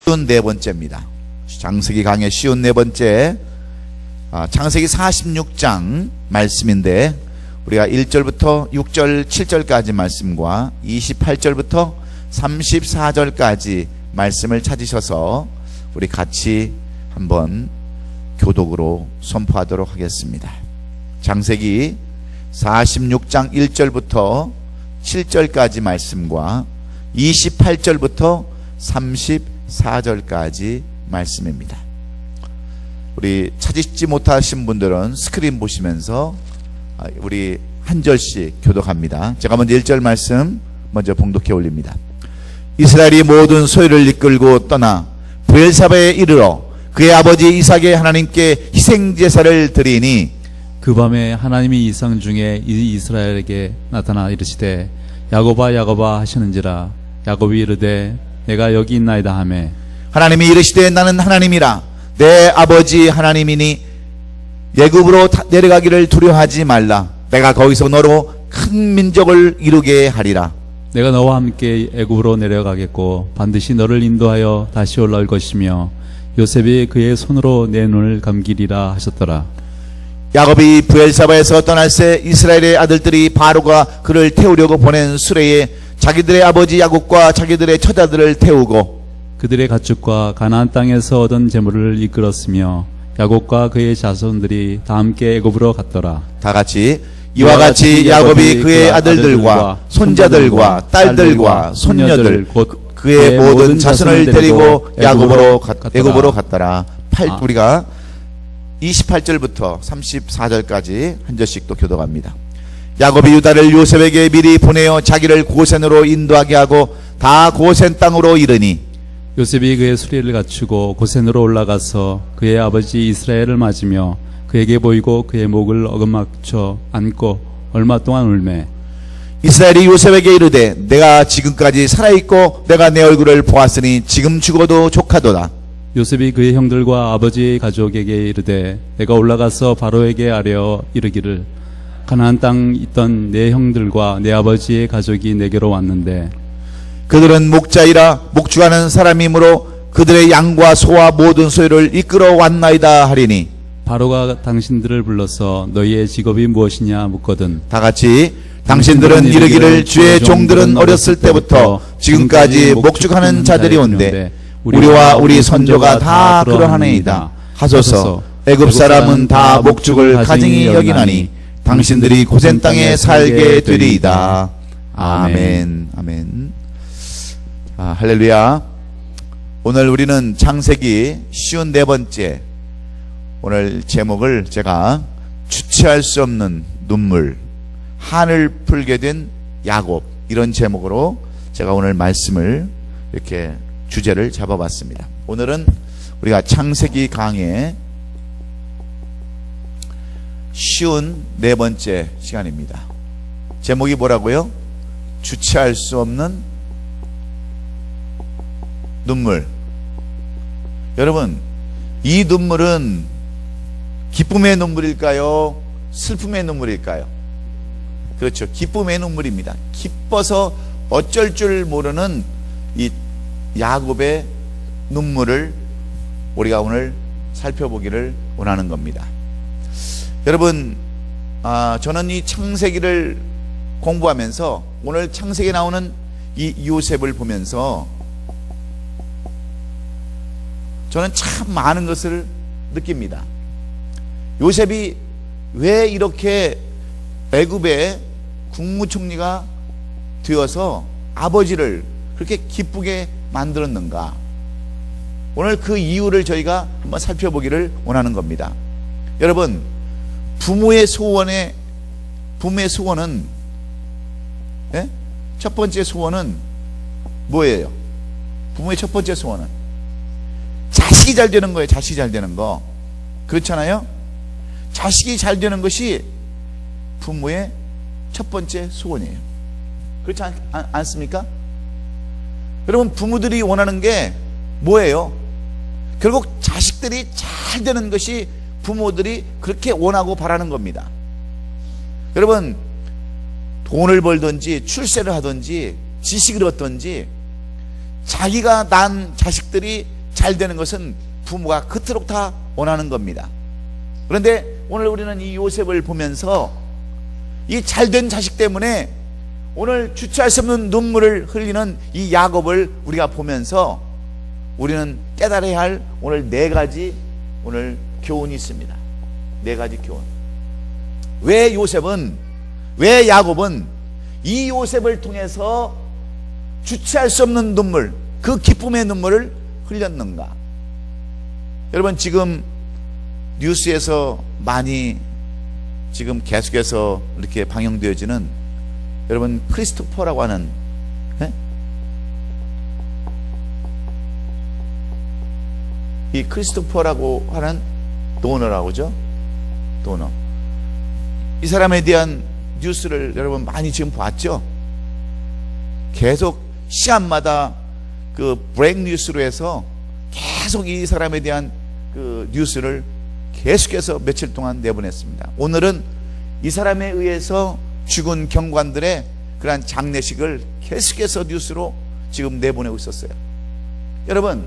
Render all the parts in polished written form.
쉬운 네 번째입니다. 창세기 강의 쉬운 네 번째, 창세기 46장 말씀인데 우리가 1절부터 6절 7절까지 말씀과 28절부터 34절까지 말씀을 찾으셔서 우리 같이 한번 교독으로 선포하도록 하겠습니다. 창세기 46장 1절부터 7절까지 말씀과 28절부터 34절까지 말씀입니다. 우리 찾지 못하신 분들은 스크린 보시면서 우리 한 절씩 교독합니다. 제가 먼저 1절 말씀 먼저 봉독해 올립니다. 이스라엘이 모든 소유를 이끌고 떠나 브엘사바에 이르러 그의 아버지 이삭의 하나님께 희생제사를 드리니 그 밤에 하나님이 이상 중에 이스라엘에게 나타나 이르시되 야곱아 야곱아 하시는지라. 야곱이 이르되 내가 여기 있나이다 하매 하나님이 이르시되 나는 하나님이라 내 아버지 하나님이니 애굽으로 내려가기를 두려워하지 말라. 내가 거기서 너로 큰 민족을 이루게 하리라. 내가 너와 함께 애굽으로 내려가겠고 반드시 너를 인도하여 다시 올라올 것이며 요셉이 그의 손으로 내 눈을 감기리라 하셨더라. 야곱이 브엘사바에서 떠날새 이스라엘의 아들들이 바로가 그를 태우려고 보낸 수레에 자기들의 아버지 야곱과 자기들의 처자들을 태우고 그들의 가축과 가나안 땅에서 얻은 재물을 이끌었으며 야곱과 그의 자손들이 다 함께 애굽으로 갔더라. 다 같이 이와 같이 야곱이 그의 아들들과 손자들과 딸들과 손녀들 곧 그의 모든 자손을 데리고 애굽으로 갔더라. 우리가 28절부터 34절까지 한 절씩 또 교독합니다. 야곱이 유다를 요셉에게 미리 보내어 자기를 고센으로 인도하게 하고 다 고센 땅으로 이르니 요셉이 그의 수레를 갖추고 고센으로 올라가서 그의 아버지 이스라엘을 맞으며 그에게 보이고 그의 목을 어금맞춰 안고 얼마 동안 울매 이스라엘이 요셉에게 이르되 내가 지금까지 살아있고 내가 내 얼굴을 보았으니 지금 죽어도 족하도다. 요셉이 그의 형들과 아버지 가족에게 이르되 내가 올라가서 바로에게 아뢰어 이르기를 가나안 땅 있던 내 형들과 내 아버지의 가족이 내게로 왔는데 그들은 목자이라 목축하는 사람이므로 그들의 양과 소와 모든 소유를 이끌어 왔나이다 하리니 바로가 당신들을 불러서 너희의 직업이 무엇이냐 묻거든 다 같이 당신들은 이르기를 주의 종들은 어렸을 때부터 지금까지 목축하는 자들이 온데 우리와 우리 선조가 다 그러하나이다 하소서. 애굽 사람은 다 목축을 가증히 여기나니 당신들이 고센 땅에 살게 되리이다. 아멘. 아멘. 할렐루야. 오늘 우리는 창세기 쉬운 네 번째, 오늘 제목을 제가 주체할 수 없는 눈물, 한을 풀게 된 야곱, 이런 제목으로 제가 오늘 말씀을 이렇게 주제를 잡아봤습니다. 오늘은 우리가 창세기 강의 쉬운 네 번째 시간입니다. 제목이 뭐라고요? 주체할 수 없는 눈물. 여러분, 이 눈물은 기쁨의 눈물일까요? 슬픔의 눈물일까요? 그렇죠. 기쁨의 눈물입니다. 기뻐서 어쩔 줄 모르는 이 야곱의 눈물을 우리가 오늘 살펴보기를 원하는 겁니다. 여러분, 저는 이 창세기를 공부하면서 오늘 창세기에 나오는 이 요셉을 보면서 저는 참 많은 것을 느낍니다. 요셉이 왜 이렇게 애굽의 국무총리가 되어서 아버지를 그렇게 기쁘게 만들었는가? 오늘 그 이유를 저희가 한번 살펴보기를 원하는 겁니다. 여러분, 부모의 소원은 첫 번째 소원은 뭐예요? 부모의 첫 번째 소원은 자식이 잘 되는 거예요. 자식이 잘 되는 거. 그렇잖아요? 자식이 잘 되는 것이 부모의 첫 번째 소원이에요. 그렇지 않습니까? 여러분, 부모들이 원하는 게 뭐예요? 결국 자식들이 잘 되는 것이 부모들이 그렇게 원하고 바라는 겁니다. 여러분, 돈을 벌든지 출세를 하든지 지식을 얻든지 자기가 낳은 자식들이 잘 되는 것은 부모가 그토록 다 원하는 겁니다. 그런데 오늘 우리는 이 요셉을 보면서 이 잘된 자식 때문에 오늘 주체할 수 없는 눈물을 흘리는 이 야곱을 우리가 보면서 우리는 깨달아야 할 오늘 4가지 오늘 교훈이 있습니다. 4가지 교훈. 왜 야곱은 이 요셉을 통해서 주체할 수 없는 눈물, 그 기쁨의 눈물을 흘렸는가? 여러분, 지금 뉴스에서 많이 지금 계속해서 이렇게 방영되어지는 여러분 크리스토퍼라고 하는 이 크리스토퍼라고 하는 도너라고 하죠. 도너. 이 사람에 대한 뉴스를 여러분 많이 지금 봤죠. 계속 시간마다 그 브레이크 뉴스로 해서 계속 이 사람에 대한 그 뉴스를 계속해서 며칠 동안 내보냈습니다. 오늘은 이 사람에 의해서 죽은 경관들의 그러한 장례식을 계속해서 뉴스로 지금 내보내고 있었어요. 여러분,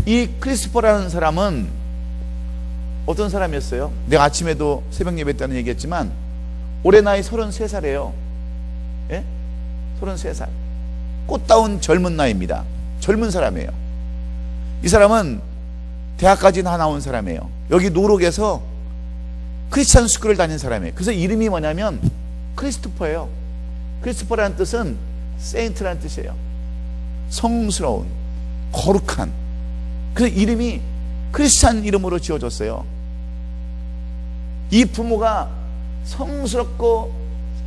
이 크리스토퍼라는 사람은 어떤 사람이었어요? 내가 아침에도 새벽 예배 때는 얘기했지만 올해 나이 33살이에요. 예? 33살. 꽃다운 젊은 나이입니다. 젊은 사람이에요. 이 사람은 대학까지 다 나온 사람이에요. 여기 노록에서 크리스찬 스쿨을 다닌 사람이에요. 그래서 이름이 뭐냐면 크리스토퍼예요. 크리스토퍼라는 뜻은 세인트라는 뜻이에요. 성스러운, 거룩한. 그래서 이름이 크리스찬 이름으로 지어졌어요. 이 부모가 성스럽고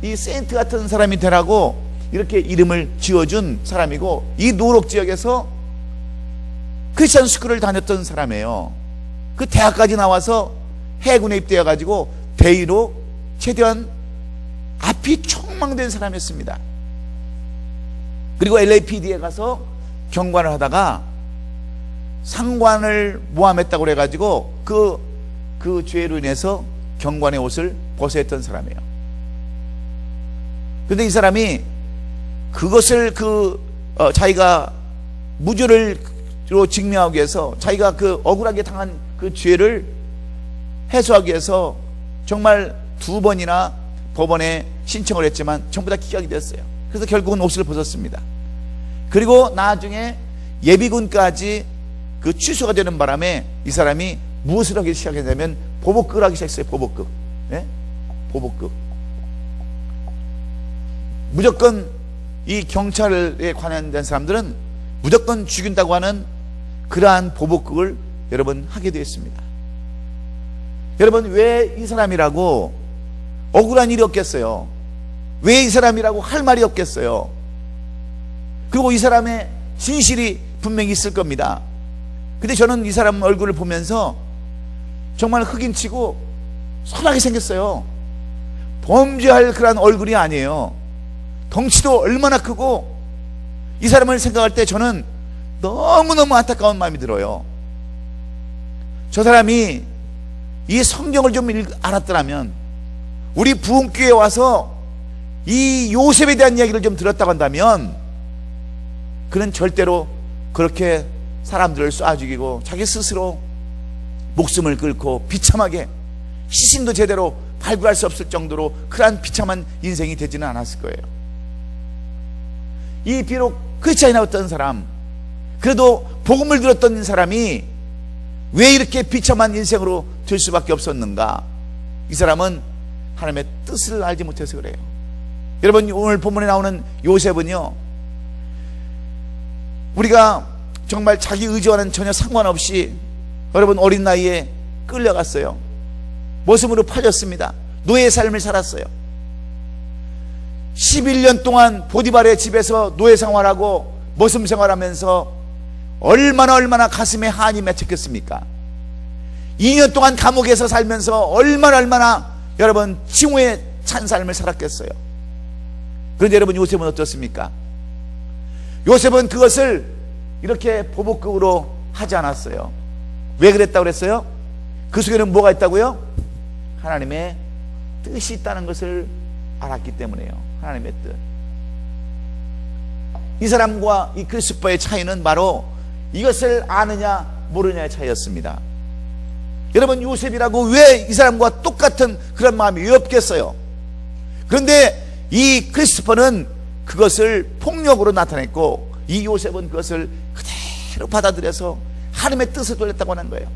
이 세인트 같은 사람이 되라고 이렇게 이름을 지어준 사람이고, 이 노록 지역에서 크리스찬 스쿨을 다녔던 사람이에요. 그 대학까지 나와서 해군에 입대해 가지고 대위로 최대한 앞이 촉망된 사람이었습니다. 그리고 LAPD에 가서 경관을 하다가 상관을 모함했다고 그래가지고 그 죄로 인해서 경관의 옷을 벗어야 했던 사람이에요. 그런데 이 사람이 그것을 자기가 무죄로 증명하기 위해서, 자기가 그 억울하게 당한 그 죄를 해소하기 위해서 정말 2번이나 법원에 신청을 했지만 전부 다 기각이 됐어요. 그래서 결국은 옷을 벗었습니다. 그리고 나중에 예비군까지 그 취소가 되는 바람에 이 사람이 무엇을 하기 시작했냐면 보복극을 하기 시작했어요. 보복극. 예? 보복극. 무조건 이 경찰에 관련된 사람들은 무조건 죽인다고 하는 그러한 보복극을 여러분 하게 되었습니다. 여러분, 왜 이 사람이라고 억울한 일이 없겠어요? 왜 이 사람이라고 할 말이 없겠어요? 그리고 이 사람의 진실이 분명히 있을 겁니다. 근데 저는 이 사람 얼굴을 보면서 정말 흑인치고 선하게 생겼어요. 범죄할 그런 얼굴이 아니에요. 덩치도 얼마나 크고, 이 사람을 생각할 때 저는 너무너무 안타까운 마음이 들어요. 저 사람이 이 성경을 좀 알았더라면, 우리 부흥교회에 와서 이 요셉에 대한 이야기를 좀 들었다고 한다면, 그는 절대로 그렇게 사람들을 쏴 죽이고 자기 스스로 목숨을 끊고 비참하게 시신도 제대로 발굴할 수 없을 정도로 그러한 비참한 인생이 되지는 않았을 거예요. 이 비록 크리스찬이 나왔던 사람, 그래도 복음을 들었던 사람이 왜 이렇게 비참한 인생으로 될 수밖에 없었는가? 이 사람은 하나님의 뜻을 알지 못해서 그래요. 여러분, 오늘 본문에 나오는 요셉은요, 우리가 정말 자기 의지와는 전혀 상관없이 여러분 어린 나이에 끌려갔어요. 모습으로 팔렸습니다. 노예 삶을 살았어요. 11년 동안 보디발의 집에서 노예 생활하고 모습 생활하면서 얼마나 가슴에 한이 맺혔겠습니까? 2년 동안 감옥에서 살면서 얼마나 여러분 징후에 찬 삶을 살았겠어요. 그런데 여러분, 요셉은 어떻습니까? 요셉은 그것을 이렇게 보복극으로 하지 않았어요. 왜 그랬다고 그랬어요? 그 속에는 뭐가 있다고요? 하나님의 뜻이 있다는 것을 알았기 때문에요. 하나님의 뜻. 이 사람과 이 크리스토퍼의 차이는 바로 이것을 아느냐 모르느냐의 차이였습니다. 여러분, 요셉이라고 왜 이 사람과 똑같은 그런 마음이 왜 없겠어요? 그런데 이 크리스토퍼는 그것을 폭력으로 나타냈고, 이 요셉은 그것을 그대로 받아들여서 하나님의 뜻을 돌렸다고 하는 거예요.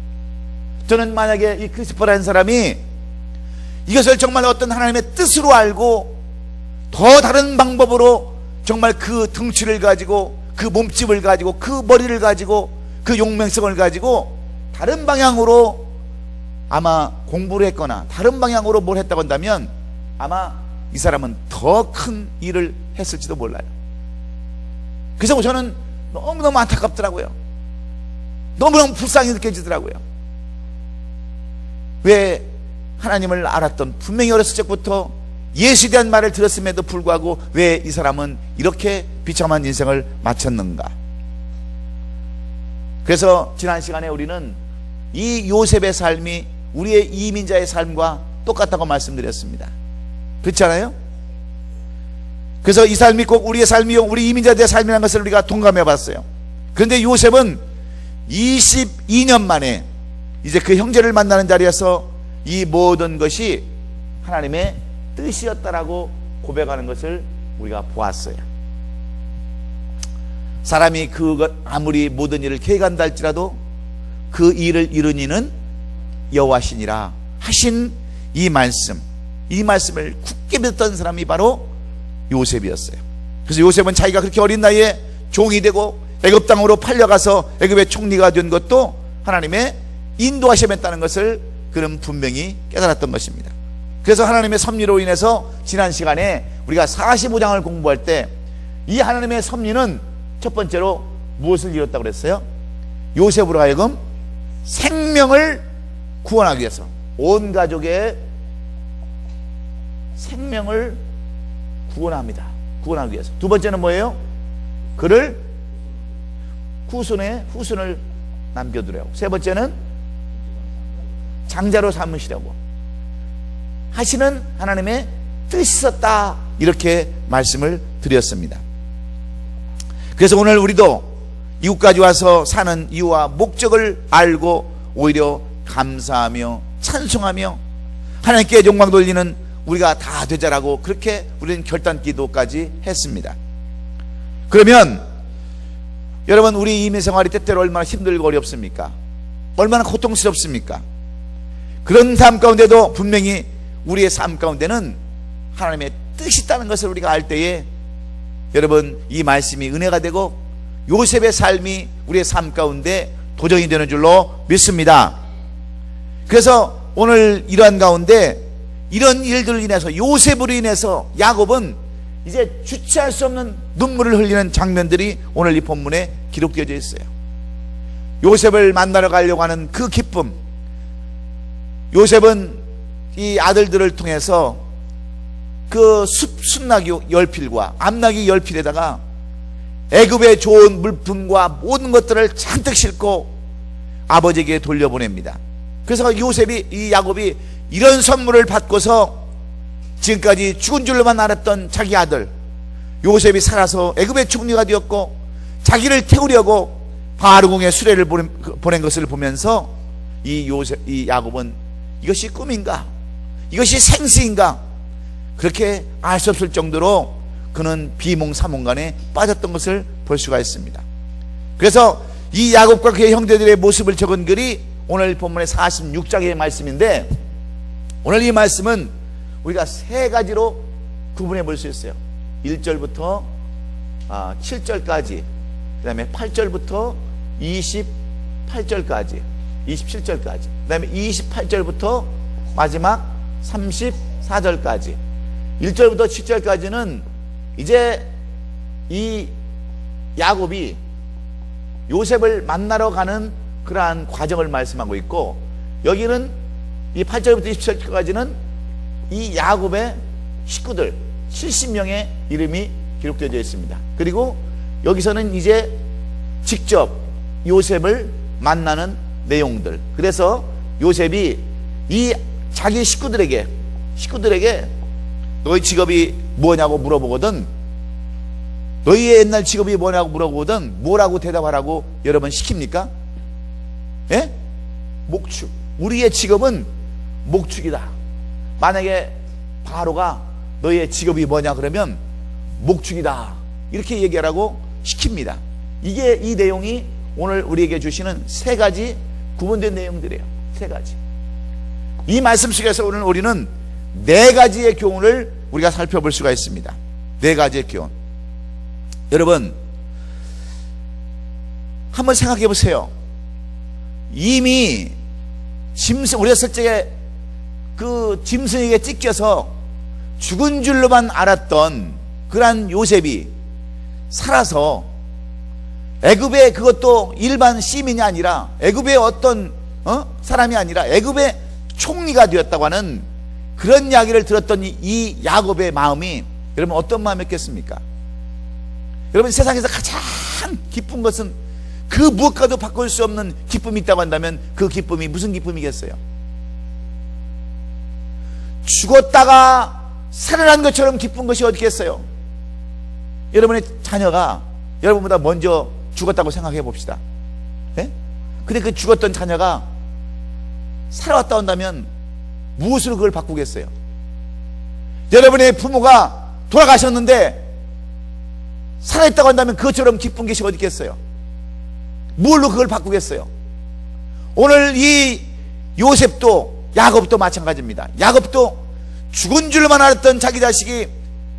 저는 만약에 이 크리스토퍼라는 사람이 이것을 정말 어떤 하나님의 뜻으로 알고 더 다른 방법으로 정말 그 등치를 가지고, 그 몸집을 가지고, 그 머리를 가지고, 그 용맹성을 가지고 다른 방향으로 아마 공부를 했거나 다른 방향으로 뭘 했다고 한다면 아마 이 사람은 더 큰 일을 했을지도 몰라요. 그래서 저는 너무너무 안타깝더라고요. 너무너무 불쌍히 느껴지더라고요. 왜 하나님을 알았던, 분명히 어렸을 적부터 예수에 대한 말을 들었음에도 불구하고 왜 이 사람은 이렇게 비참한 인생을 마쳤는가? 그래서 지난 시간에 우리는 이 요셉의 삶이 우리의 이민자의 삶과 똑같다고 말씀드렸습니다. 그렇지 않아요? 그래서 이 삶이 꼭 우리의 삶이요, 우리 이민자들의 삶이라는 것을 우리가 동감해 봤어요. 그런데 요셉은 22년 만에 이제 그 형제를 만나는 자리에서 이 모든 것이 하나님의 뜻이었다라고 고백하는 것을 우리가 보았어요. 사람이 그것 아무리 모든 일을 계획한다 할지라도 그 일을 이룬 이는 여호와시니라 하신 이 말씀을 굳게 믿었던 사람이 바로 요셉이었어요. 그래서 요셉은 자기가 그렇게 어린 나이에 종이 되고 애굽 땅으로 팔려가서 애굽의 총리가 된 것도 하나님의 인도하심했다는 것을 그는 분명히 깨달았던 것입니다. 그래서 하나님의 섭리로 인해서 지난 시간에 우리가 45장을 공부할 때 이 하나님의 섭리는 첫 번째로 무엇을 이뤘다고 그랬어요? 요셉으로 하여금 생명을 구원하기 위해서, 온 가족의 생명을 구원하기 위해서. 두 번째는 뭐예요? 그를 후손을 남겨두려고. 세 번째는 장자로 삼으시려고 하시는 하나님의 뜻이 있었다, 이렇게 말씀을 드렸습니다. 그래서 오늘 우리도 이곳까지 와서 사는 이유와 목적을 알고 오히려 감사하며 찬송하며 하나님께 영광 돌리는 우리가 다 되자라고 그렇게 우리는 결단 기도까지 했습니다. 그러면 여러분, 우리 이민생활이 때때로 얼마나 힘들고 어렵습니까? 얼마나 고통스럽습니까? 그런 삶 가운데도 분명히 우리의 삶 가운데는 하나님의 뜻이 있다는 것을 우리가 알 때에 여러분, 이 말씀이 은혜가 되고 요셉의 삶이 우리의 삶 가운데 도전이 되는 줄로 믿습니다. 그래서 오늘 이러한 가운데 이런 일들로 인해서, 요셉으로 인해서 야곱은 이제 주체할 수 없는 눈물을 흘리는 장면들이 오늘 이 본문에 기록되어져 있어요. 요셉을 만나러 가려고 하는 그 기쁨, 요셉은 이 아들들을 통해서 그 순나기 열필과 암나기 열필에다가 애굽의 좋은 물품과 모든 것들을 잔뜩 싣고 아버지에게 돌려보냅니다. 그래서 이 야곱이 이런 선물을 받고서 지금까지 죽은 줄로만 알았던 자기 아들 요셉이 살아서 애굽의 총리가 되었고 자기를 태우려고 바알궁에 수레를 보낸 것을 보면서 이 야곱은 이것이 꿈인가, 이것이 생시인가, 그렇게 알 수 없을 정도로 그는 비몽사몽간에 빠졌던 것을 볼 수가 있습니다. 그래서 이 야곱과 그의 형제들의 모습을 적은 글이 오늘 본문의 46장의 말씀인데, 오늘 이 말씀은 우리가 세 가지로 구분해 볼 수 있어요. 1절부터 7절까지, 그 다음에 8절부터 28절까지, 27절까지, 그 다음에 28절부터 마지막 34절까지. 1절부터 7절까지는 이제 이 야곱이 요셉을 만나러 가는 그러한 과정을 말씀하고 있고, 여기는 이 8절부터 27절까지는 이 야곱의 식구들 70명의 이름이 기록되어 있습니다. 그리고 여기서는 이제 직접 요셉을 만나는 내용들. 그래서 요셉이 이 자기 식구들에게 너희 직업이 뭐냐고 물어보거든 너희의 옛날 직업이 뭐냐고 물어보거든 뭐라고 대답하라고 여러분 시킵니까? 예? 목축. 우리의 직업은 목축이다. 만약에 바로가 너희의 직업이 뭐냐 그러면 목축이다 이렇게 얘기하라고 시킵니다. 이게 이 내용이 오늘 우리에게 주시는 세 가지 구분된 내용들이에요. 세 가지. 이 말씀 속에서 오늘 우리는 네 가지의 교훈을 우리가 살펴볼 수가 있습니다. 네 가지의 교훈. 여러분 한번 생각해 보세요. 이미 짐승, 우리가 실제 그 짐승에게 찢겨서 죽은 줄로만 알았던 그러한 요셉이 살아서 애굽의 그것도 일반 시민이 아니라 애굽의 어떤 사람이 아니라 애굽의 총리가 되었다고 하는 그런 이야기를 들었던 이 야곱의 마음이 여러분 어떤 마음이었겠습니까? 여러분 세상에서 가장 기쁜 것은 그 무엇과도 바꿀 수 없는 기쁨이 있다고 한다면 그 기쁨이 무슨 기쁨이겠어요? 죽었다가 살아난 것처럼 기쁜 것이 어디겠어요? 여러분의 자녀가 여러분보다 먼저 죽었다고 생각해 봅시다. 네? 근데 그 죽었던 자녀가 살아왔다 한다면 무엇으로 그걸 바꾸겠어요? 여러분의 부모가 돌아가셨는데 살아있다고 한다면 그것처럼 기쁜 것이 어디 있겠어요? 뭘로 그걸 바꾸겠어요? 오늘 이 요셉도 야곱도 마찬가지입니다. 야곱도 죽은 줄만 알았던 자기 자식이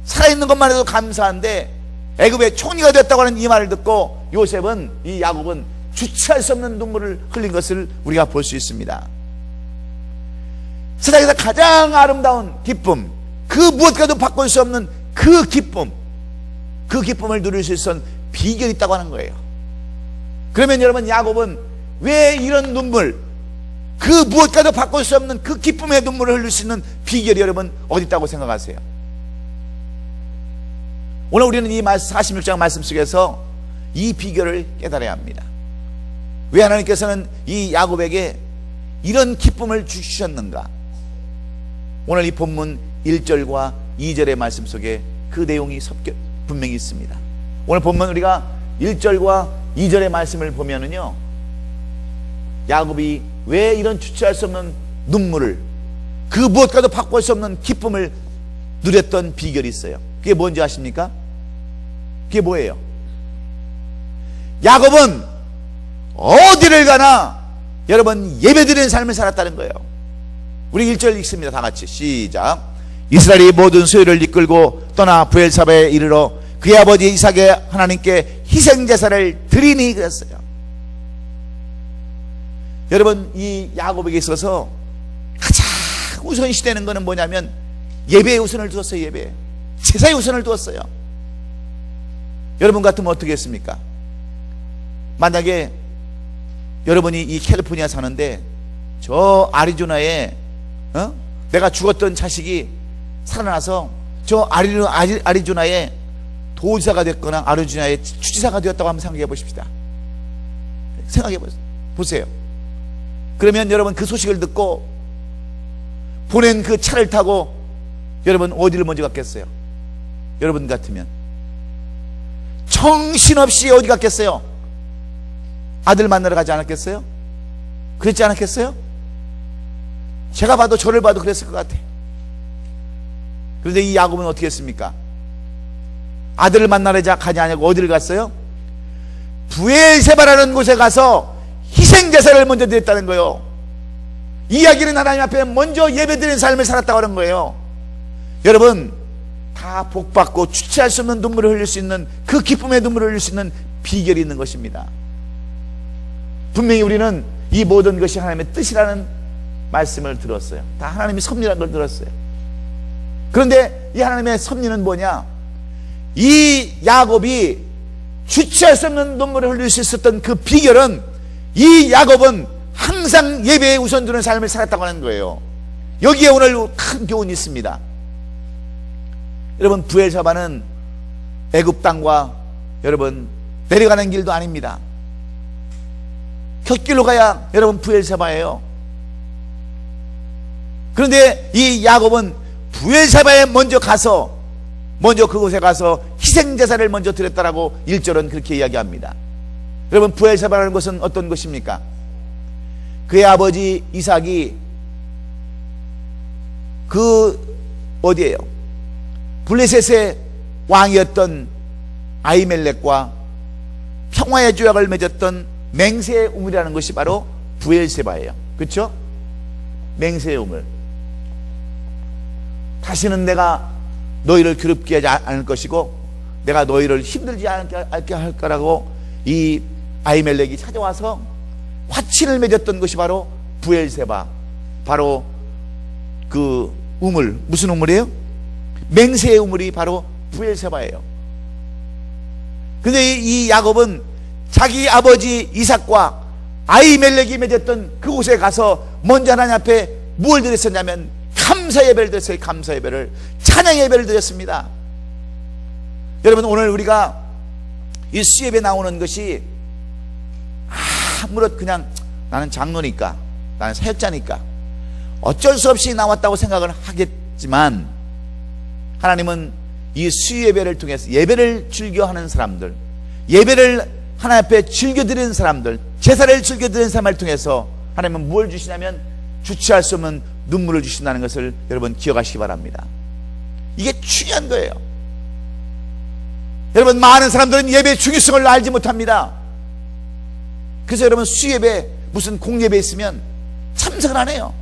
살아있는 것만 해도 감사한데 애굽의 총리가 됐다고 하는 이 말을 듣고 요셉은, 이 야곱은 주체할 수 없는 눈물을 흘린 것을 우리가 볼 수 있습니다. 세상에서 가장 아름다운 기쁨, 그 무엇과도 바꿀 수 없는 그 기쁨, 그 기쁨을 누릴 수 있었던 비결이 있다고 하는 거예요. 그러면 여러분 야곱은 왜 이런 눈물, 그 무엇과도 바꿀 수 없는 그 기쁨의 눈물을 흘릴 수 있는 비결이 여러분 어디 있다고 생각하세요? 오늘 우리는 이 46장 말씀 속에서 이 비결을 깨달아야 합니다. 왜 하나님께서는 이 야곱에게 이런 기쁨을 주셨는가? 오늘 이 본문 1절과 2절의 말씀 속에 그 내용이 분명히 있습니다. 오늘 본문 우리가 1절과 2절의 말씀을 보면은요, 야곱이 왜 이런 주체할 수 없는 눈물을, 그 무엇과도 바꿀 수 없는 기쁨을 누렸던 비결이 있어요. 그게 뭔지 아십니까? 그게 뭐예요? 야곱은 어디를 가나 여러분 예배드리는 삶을 살았다는 거예요. 우리 1절 읽습니다. 다 같이 시작. 이스라엘이 모든 소유를 이끌고 떠나 브엘사바에 이르러 그의 아버지 이삭의 하나님께 희생제사를 드리니 그랬어요. 여러분 이 야곱에게 있어서 가장 우선시되는 것은 뭐냐면 예배의 우선을 두었어요. 예배, 제사의 우선을 두었어요. 여러분 같으면 어떻게 했습니까? 만약에 여러분이 이 캘리포니아 사는데 저 아리조나에 내가 죽었던 자식이 살아나서 저 아리조나에 도지사가 됐거나 아리조나에 주지사가 되었다고 한번 생각해 보십시다. 생각해 보세요. 그러면 여러분 그 소식을 듣고 보낸 그 차를 타고 여러분 어디를 먼저 갔겠어요? 여러분 같으면 정신없이 어디 갔겠어요? 아들 만나러 가지 않았겠어요? 그랬지 않았겠어요? 제가 봐도 저를 봐도 그랬을 것 같아. 그런데 이 야곱은 어떻게 했습니까? 아들을 만나러 가지 않냐고 어디를 갔어요? 브엘세바라는 곳에 가서 희생제사를 먼저 드렸다는 거예요. 이 이야기는 하나님 앞에 먼저 예배드리는 삶을 살았다고 하는 거예요. 여러분 다 복받고 주체할 수 없는 눈물을 흘릴 수 있는, 그 기쁨의 눈물을 흘릴 수 있는 비결이 있는 것입니다. 분명히 우리는 이 모든 것이 하나님의 뜻이라는 말씀을 들었어요. 다 하나님의 섭리라는 걸 들었어요. 그런데 이 하나님의 섭리는 뭐냐? 이 야곱이 주체할 수 없는 눈물을 흘릴 수 있었던 그 비결은, 이 야곱은 항상 예배에 우선 두는 삶을 살았다고 하는 거예요. 여기에 오늘 큰 교훈이 있습니다. 여러분 브엘사바는 애굽 땅과 여러분 내려가는 길도 아닙니다. 곁길로 가야 여러분 브엘사바예요. 그런데 이 야곱은 브엘사바에 먼저 그곳에 가서 희생제사를 먼저 드렸다라고 1절은 그렇게 이야기합니다. 여러분, 부엘세바라는 것은 어떤 것입니까? 그의 아버지 이삭이 어디에요? 블레셋의 왕이었던 아히멜렉과 평화의 조약을 맺었던 맹세의 우물이라는 것이 바로 부엘세바예요. 그렇죠? 맹세의 우물. 다시는 내가 너희를 괴롭게 하지 않을 것이고 내가 너희를 힘들지 않게 할 거라고 이 아히멜렉이 찾아와서 화친을 맺었던 것이 바로 부엘세바, 바로 그 우물. 무슨 우물이에요? 맹세의 우물이 바로 부엘세바예요. 근데 이 야곱은 자기 아버지 이삭과 아히멜렉이 맺었던 그곳에 가서 먼저 하나님 앞에 뭘 드렸었냐면 감사 예배를 드렸어요. 감사 예배를, 찬양 예배를 드렸습니다. 여러분, 오늘 우리가 이 수예배 나오는 것이 아무렇 그냥 나는 장로니까, 나는 사역자니까 어쩔 수 없이 나왔다고 생각을 하겠지만, 하나님은 이 수예배를 통해서 예배를 즐겨하는 사람들, 예배를 하나님 앞에 즐겨드리는 사람들, 제사를 즐겨드리는 사람을 통해서 하나님은 뭘 주시냐면 주체할 수 없는 눈물을 주신다는 것을 여러분 기억하시기 바랍니다. 이게 중요한 거예요. 여러분, 많은 사람들은 예배의 중요성을 알지 못합니다. 그래서 여러분, 수예배, 무슨 공예배 있으면 참석을 안 해요.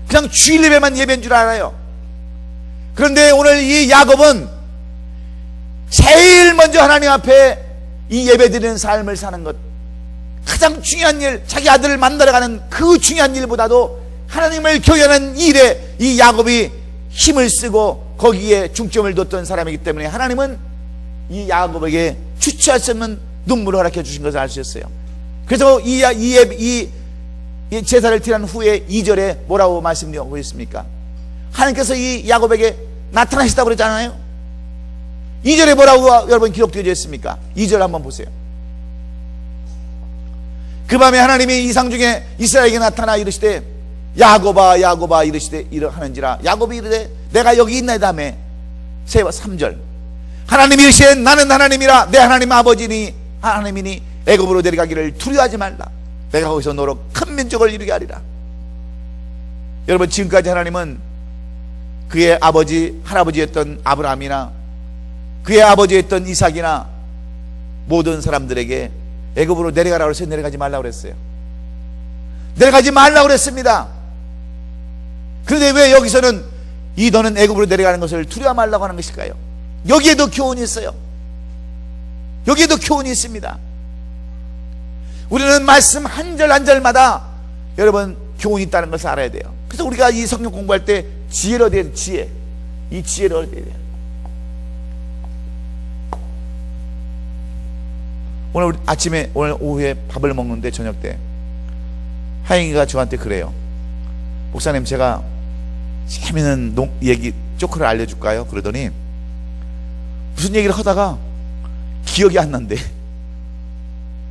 그냥 주일 예배만 예배인 줄 알아요. 그런데 오늘 이 야곱은 제일 먼저 하나님 앞에 이 예배 드리는 삶을 사는 것, 가장 중요한 일, 자기 아들을 만나러 가는 그 중요한 일보다도 하나님을 경외하는 일에 이 야곱이 힘을 쓰고 거기에 중점을 뒀던 사람이기 때문에 하나님은 이 야곱에게 주체할 수 없는 눈물을 허락해 주신 것을 알 수 있어요. 그래서 이 제사를 드린 후에 2절에 뭐라고 말씀하고 있습니까? 하나님께서 이 야곱에게 나타나시다고 그랬잖아요. 2절에 뭐라고 여러분 기록되어 있습니까? 2절 한번 보세요. 그 밤에 하나님이 이상 중에 이스라엘에게 나타나 이르시되 야곱아 야곱아 이르시되 이러하는지라. 야곱이 이르되 내가 여기 있나이다매. 3절 하나님이 이르시되 나는 하나님이라 내 하나님 아버지니 하나님이니 애굽으로 내려가기를 두려워하지 말라. 내가 거기서 너로 큰 민족을 이루게 하리라. 여러분, 지금까지 하나님은 그의 아버지 할아버지였던 아브라함이나 그의 아버지였던 이삭이나 모든 사람들에게 애굽으로 내려가라고 해서 내려가지 말라고 그랬어요. 내려가지 말라고 그랬습니다. 그런데 왜 여기서는 너는 애굽으로 내려가는 것을 두려워 말라고 하는 것일까요? 여기에도 교훈이 있어요. 여기에도 교훈이 있습니다. 우리는 말씀 한 절 한 절마다 여러분 교훈이 있다는 것을 알아야 돼요. 그래서 우리가 이 성경 공부할 때 지혜를 얻어야 돼요. 지혜. 이 지혜를 얻어야 돼요. 오늘 아침에, 오늘 오후에 밥을 먹는데 저녁 때 하영이가 저한테 그래요. 목사님, 제가 재미있는 얘기 조크를 알려줄까요? 그러더니 무슨 얘기를 하다가 기억이 안 난대.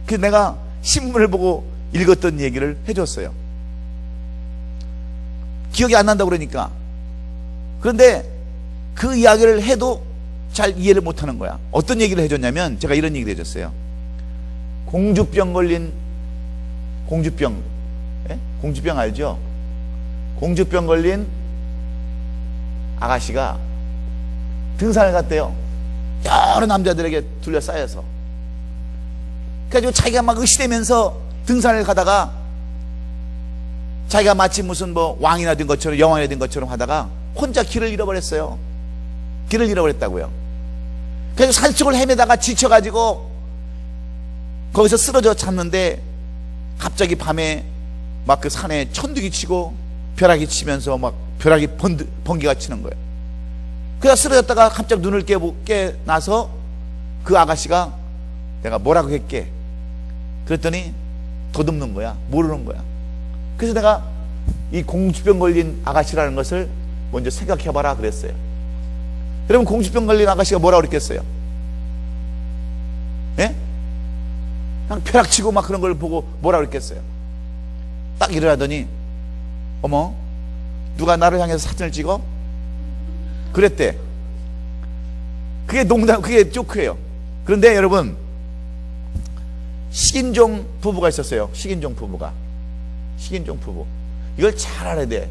그래서 내가 신문을 보고 읽었던 얘기를 해줬어요. 기억이 안 난다고 그러니까. 그런데 그 이야기를 해도 잘 이해를 못하는 거야. 어떤 얘기를 해줬냐면 제가 이런 얘기를 해줬어요. 공주병 걸린, 공주병 알죠? 공주병 걸린 아가씨가 등산을 갔대요. 여러 남자들에게 둘러싸여서. 그래가지고 자기가 막 의시되면서 등산을 가다가 자기가 마치 무슨 뭐 왕이나 된 것처럼, 영왕이 된 것처럼 하다가 혼자 길을 잃어버렸어요. 길을 잃어버렸다고요. 그래서 산속을 헤매다가 지쳐가지고 거기서 쓰러져 잤는데 갑자기 밤에 막 그 산에 천둥이 치고 벼락이 치면서 막 벼락이 번개가 치는 거예요. 그래서 쓰러졌다가 갑자기 눈을 깨나서 그 아가씨가 내가 뭐라고 했게? 그랬더니 더듬는 거야. 모르는 거야. 그래서 내가 이 공주병 걸린 아가씨라는 것을 먼저 생각해봐라 그랬어요. 여러분, 공주병 걸린 아가씨가 뭐라고 그랬겠어요? 예? 그냥 벼락치고 막 그런 걸 보고 뭐라고 그랬겠어요? 딱 일어나더니 어머, 누가 나를 향해서 사진을 찍어? 그랬대. 그게 농담, 그게 조크예요. 그런데 여러분, 식인종 부부가 있었어요. 식인종 부부. 이걸 잘 알아야 돼.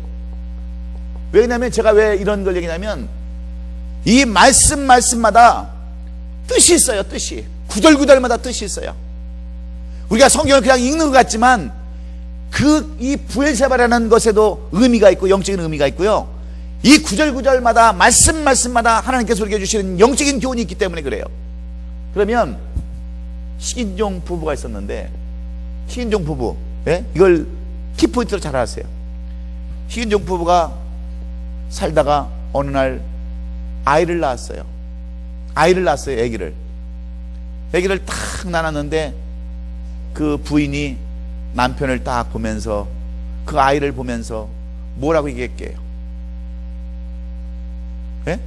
왜냐면 제가 왜 이런 걸 얘기냐면, 이 말씀마다 뜻이 있어요. 뜻이. 구절구절마다 뜻이 있어요. 우리가 성경을 그냥 읽는 것 같지만 이 부엘세바라는 것에도 의미가 있고 영적인 의미가 있고요. 이 구절구절마다 말씀마다 하나님께서 우리에게 주시는 영적인 교훈이 있기 때문에 그래요. 그러면 식인종 부부가 있었는데, 식인종 부부, 예? 이걸 키포인트로 잘 아세요. 식인종 부부가 살다가 어느 날 아이를 낳았어요. 아기를 딱 낳았는데 그 부인이 남편을 딱 보면서, 그 아이를 보면서 뭐라고 얘기했게요? 예?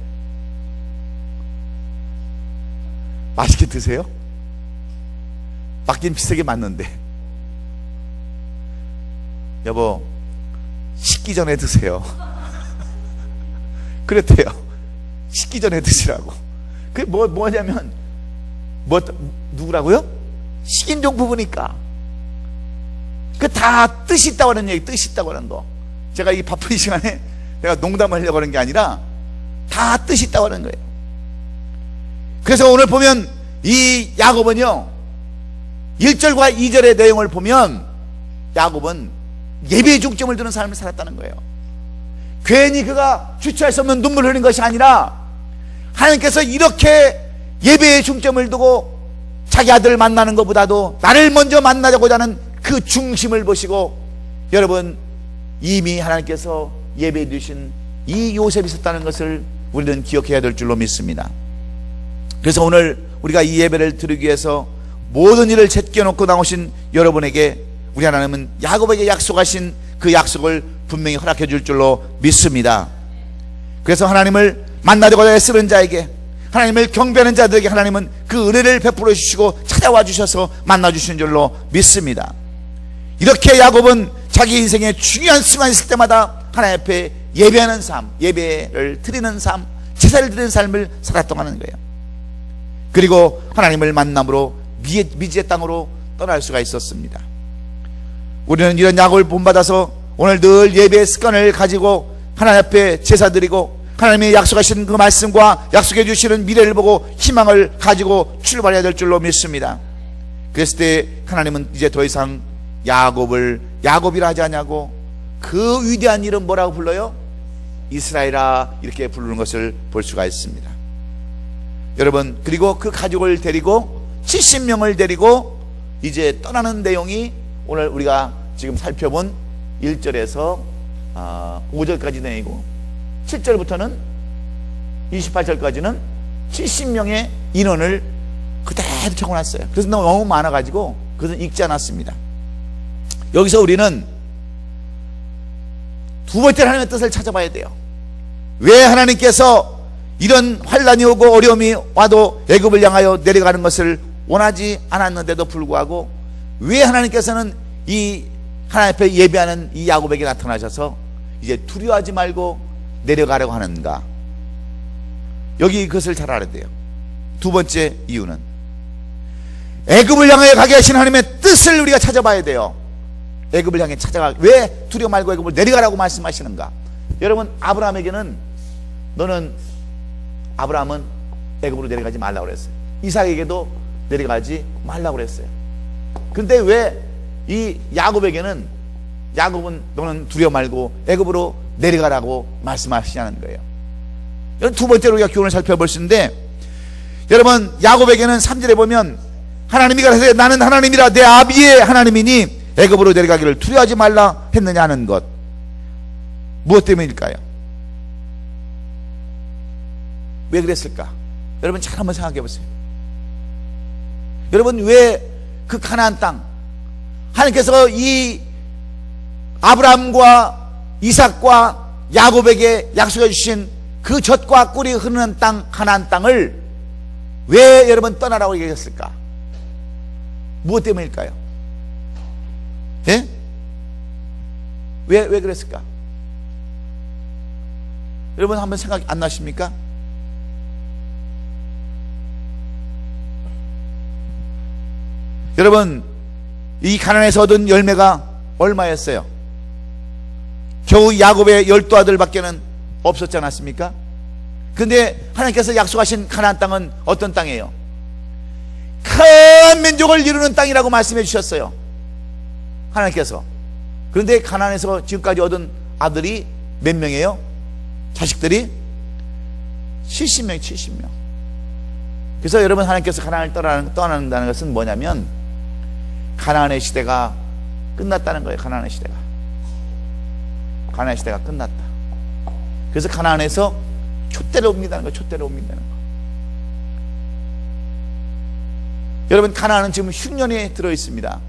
맛있게 드세요? 맞긴 비슷하게 맞는데, 여보 식기 전에 드세요. 그랬대요. 식기 전에 드시라고. 그게 뭐냐면 누구라고요? 식인종 부부니까. 그 다 뜻이 있다고 하는 얘기, 뜻이 있다고 하는 거. 제가 이 바쁜 시간에 내가 농담하려고 하는 게 아니라 다 뜻이 있다고 하는 거예요. 그래서 오늘 보면 이 야곱은요, 1절과 2절의 내용을 보면 야곱은 예배의 중점을 두는 삶을 살았다는 거예요. 괜히 그가 주체할 수 없는 눈물을 흘린 것이 아니라 하나님께서 이렇게 예배의 중점을 두고 자기 아들을 만나는 것보다도 나를 먼저 만나자고자 하는 그 중심을 보시고, 여러분, 이미 하나님께서 예배해 주신 이 요셉이 있었다는 것을 우리는 기억해야 될 줄로 믿습니다. 그래서 오늘 우리가 이 예배를 드리기 위해서 모든 일을 제껴놓고 나오신 여러분에게 우리 하나님은 야곱에게 약속하신 그 약속을 분명히 허락해 줄 줄로 믿습니다. 그래서 하나님을 만나려고 애쓰는 자에게, 하나님을 경배하는 자들에게 하나님은 그 은혜를 베풀어 주시고 찾아와 주셔서 만나 주시는 줄로 믿습니다. 이렇게 야곱은 자기 인생에 중요한 순간이 있을 때마다 하나님 앞에 예배하는 삶, 예배를 드리는 삶, 제사를 드리는 삶을 살았던 하는 거예요. 그리고 하나님을 만남으로 미지의 땅으로 떠날 수가 있었습니다. 우리는 이런 야곱을 본받아서 오늘 늘 예배의 습관을 가지고 하나님 앞에 제사 드리고 하나님이 약속하신 그 말씀과 약속해 주시는 미래를 보고 희망을 가지고 출발해야 될 줄로 믿습니다. 그랬을 때 하나님은 이제 더 이상 야곱을 야곱이라 하지 않냐고, 그 위대한 이름 뭐라고 불러요? 이스라엘아, 이렇게 부르는 것을 볼 수가 있습니다. 여러분, 그리고 그 가족을 데리고 70명을 데리고 이제 떠나는 내용이 오늘 우리가 지금 살펴본 1절에서 5절까지 내용이고, 7절부터는 28절까지는 70명의 인원을 그대로 적어놨어요. 그래서 너무 많아가지고 그것은 읽지 않았습니다. 여기서 우리는 두 번째 하나님의 뜻을 찾아봐야 돼요. 왜 하나님께서 이런 환란이 오고 어려움이 와도 애굽을 향하여 내려가는 것을 원하지 않았는데도 불구하고 왜 하나님께서는 이 하나님 앞에 예배하는 이 야곱에게 나타나셔서 이제 두려워하지 말고 내려가려고 하는가? 여기 그것을 잘 알아야 돼요. 두 번째 이유는 애굽을 향해 가게 하신 하나님의 뜻을 우리가 찾아봐야 돼요. 애굽을 향해 찾아가, 왜 두려워 말고 애굽을 내려가라고 말씀하시는가? 여러분, 아브라함은 애굽으로 내려가지 말라고 그랬어요. 이삭에게도 내려가지 말라고 그랬어요. 근데 왜 이 야곱은 너는 두려워 말고 애굽으로 내려가라고 말씀하시냐는 거예요. 두 번째로 우리가 교훈을 살펴볼 수 있는데, 여러분, 야곱에게는 3절에 보면 하나님이 가라사대 나는 하나님이라 내 아비의 하나님이니 애굽으로 내려가기를 두려워하지 말라 했느냐 하는 것, 무엇 때문일까요? 왜 그랬을까? 여러분 잘 한번 생각해 보세요. 여러분, 왜 그 가나안 땅, 하나님께서 이 아브라함과 이삭과 야곱에게 약속해 주신 그 젖과 꿀이 흐르는 땅, 가나안 땅을 왜 여러분 떠나라고 얘기했을까? 무엇 때문일까요? 예? 왜 그랬을까? 여러분 한번 생각 안 나십니까? 여러분, 이 가나안에서 얻은 열매가 얼마였어요? 겨우 야곱의 12아들밖에는 없었지 않았습니까? 근데 하나님께서 약속하신 가나안 땅은 어떤 땅이에요? 큰 민족을 이루는 땅이라고 말씀해 주셨어요, 하나님께서. 그런데 가나안에서 지금까지 얻은 아들이 몇 명이에요? 자식들이 70명, 70명. 그래서 여러분, 하나님께서 가나안을 떠난다는 것은 뭐냐면 가나안의 시대가 끝났다는 거예요. 가나안의 시대가 끝났다. 그래서 가나안에서 촛대를 옮긴다는 거예요. 촛대를 옮긴다는 거. 여러분, 가나안은 지금 흉년에 들어있습니다.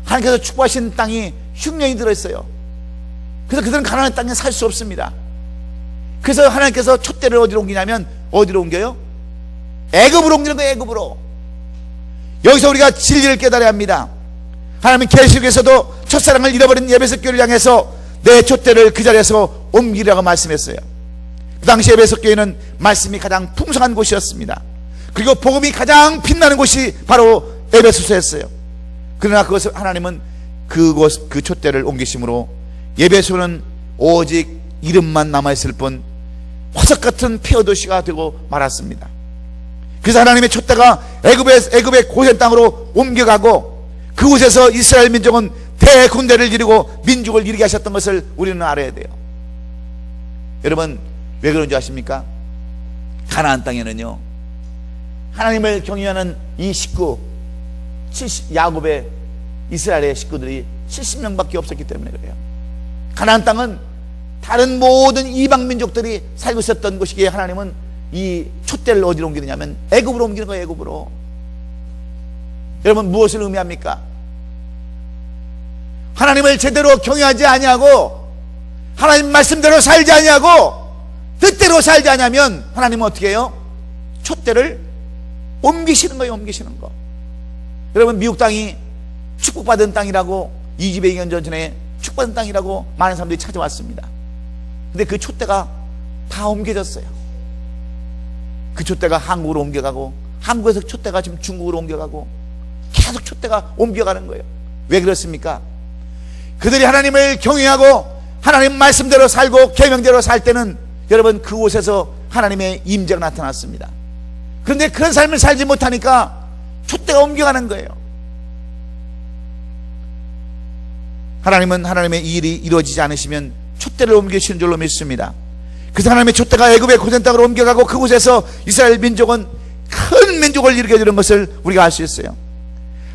하나님께서 축복하신 땅이 흉년이 들어있어요. 그래서 그들은 가나안 땅에 살 수 없습니다. 그래서 하나님께서 촛대를 어디로 옮기냐면, 어디로 옮겨요? 애굽으로 옮기는 거예요. 애굽으로. 여기서 우리가 진리를 깨달아야 합니다. 하나님은 계시록에서도 첫사랑을 잃어버린 에베소 교회를 향해서 내 촛대를 그 자리에서 옮기라고 말씀했어요. 그 당시 에베소 교회는 말씀이 가장 풍성한 곳이었습니다. 그리고 복음이 가장 빛나는 곳이 바로 에베소서였어요. 그러나 그것을 하나님은 그 촛대를 옮기심으로 에베소는 오직 이름만 남아있을 뿐 화석 같은 폐허 도시가 되고 말았습니다. 그래서 하나님의 촛대가 애굽의 고센 땅으로 옮겨가고 그곳에서 이스라엘 민족은 대군대를 이루고 민족을 이루게 하셨던 것을 우리는 알아야 돼요. 여러분, 왜 그런지 아십니까? 가나안 땅에는요, 하나님을 경외하는 이 식구, 야곱의 이스라엘의 식구들이 70명밖에 없었기 때문에 그래요. 가나안 땅은 다른 모든 이방 민족들이 살고 있었던 곳이기에 하나님은 이 촛대를 어디로 옮기느냐면 애굽으로 옮기는 거예요. 애굽으로. 여러분, 무엇을 의미합니까? 하나님을 제대로 경외하지 아니하고 하나님 말씀대로 살지 아니하고 뜻대로 살지 아니하면 하나님은 어떻게 해요? 촛대를 옮기시는 거예요. 옮기시는 거. 여러분, 미국 땅이 축복받은 땅이라고 22년 전에 축복받은 땅이라고 많은 사람들이 찾아왔습니다. 근데 그 촛대가 다 옮겨졌어요. 그 촛대가 한국으로 옮겨가고 한국에서 촛대가 지금 중국으로 옮겨가고 계속 촛대가 옮겨가는 거예요. 왜 그렇습니까? 그들이 하나님을 경외하고 하나님 말씀대로 살고 계명대로 살 때는 여러분, 그곳에서 하나님의 임재가 나타났습니다. 그런데 그런 삶을 살지 못하니까 촛대가 옮겨가는 거예요. 하나님은 하나님의 이 일이 이루어지지 않으시면 촛대를 옮기시는 줄로 믿습니다. 그래서 하나님의 촛대가 애굽의 고센 땅으로 옮겨가고 그곳에서 이스라엘 민족은 큰 민족을 이루게 되는 것을 우리가 알 수 있어요.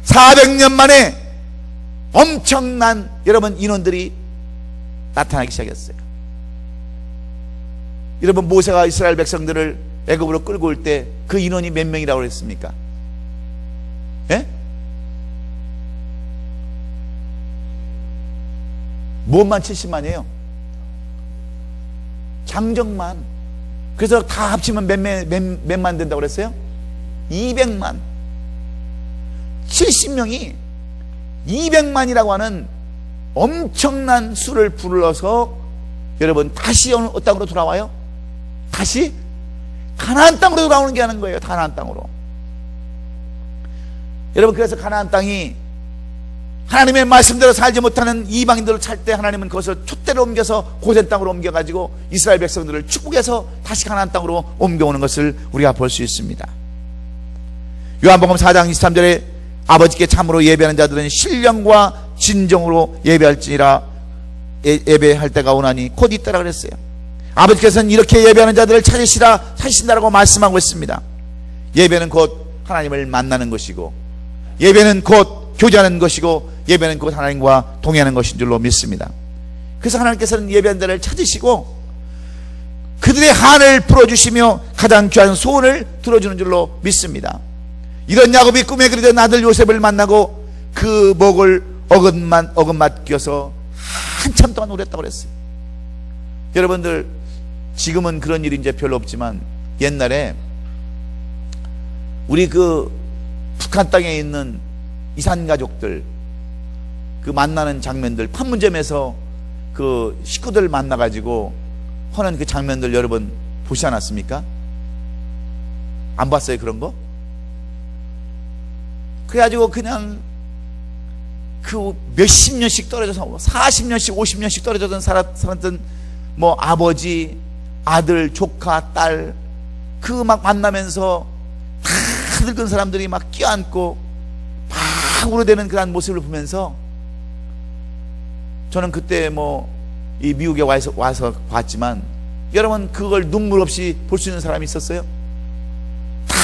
400년 만에 엄청난 여러분 인원들이 나타나기 시작했어요. 여러분, 모세가 이스라엘 백성들을 애굽으로 끌고 올 때 그 인원이 몇 명이라고 그랬습니까? 예? 무엇만 70만이에요? 장정만. 그래서 다 합치면 몇만 된다고 그랬어요? 200만. 70명이 200만이라고 하는 엄청난 수를 불러서 여러분, 다시 어느 땅으로 돌아와요? 다시 가나안 땅으로 돌아오는 게 하는 거예요. 가나안 땅으로. 여러분, 그래서 가나안 땅이 하나님의 말씀대로 살지 못하는 이방인들을 찰 때 하나님은 그것을 촛대로 옮겨서 고센 땅으로 옮겨가지고 이스라엘 백성들을 축복해서 다시 가나안 땅으로 옮겨오는 것을 우리가 볼 수 있습니다. 요한복음 4장 23절에 아버지께 참으로 예배하는 자들은 신령과 진정으로 예배할지니라 예배할 때가 오나니 곧 이때라 그랬어요. 아버지께서는 이렇게 예배하는 자들을 찾으신다라고 말씀하고 있습니다. 예배는 곧 하나님을 만나는 것이고 예배는 곧 교제하는 것이고 예배는 곧 하나님과 동행하는 것인 줄로 믿습니다. 그래서 하나님께서는 예배하는 자를 찾으시고 그들의 한을 풀어주시며 가장 귀한 소원을 들어주는 줄로 믿습니다. 이런 야곱이 꿈에 그리던 아들 요셉을 만나고 그 목을 어긋맞겨서 한참 동안 울었다고 그랬어요. 여러분들, 지금은 그런 일이 이제 별로 없지만 옛날에 우리 그 북한 땅에 있는 이산 가족들 그 만나는 장면들, 판문점에서 그 식구들 만나가지고 하는 그 장면들 여러분 보시지 않았습니까? 안 봤어요? 그런 거? 그래가지고 그냥 그 몇십 년씩 떨어져서 40년씩 50년씩 떨어져서 살았던 뭐 아버지, 아들, 조카, 딸 그 막 만나면서 다 늙은 사람들이 막 껴안고 막 울어대는 그런 모습을 보면서 저는 그때 뭐 이 미국에 와서 봤지만 여러분 그걸 눈물 없이 볼 수 있는 사람이 있었어요? 다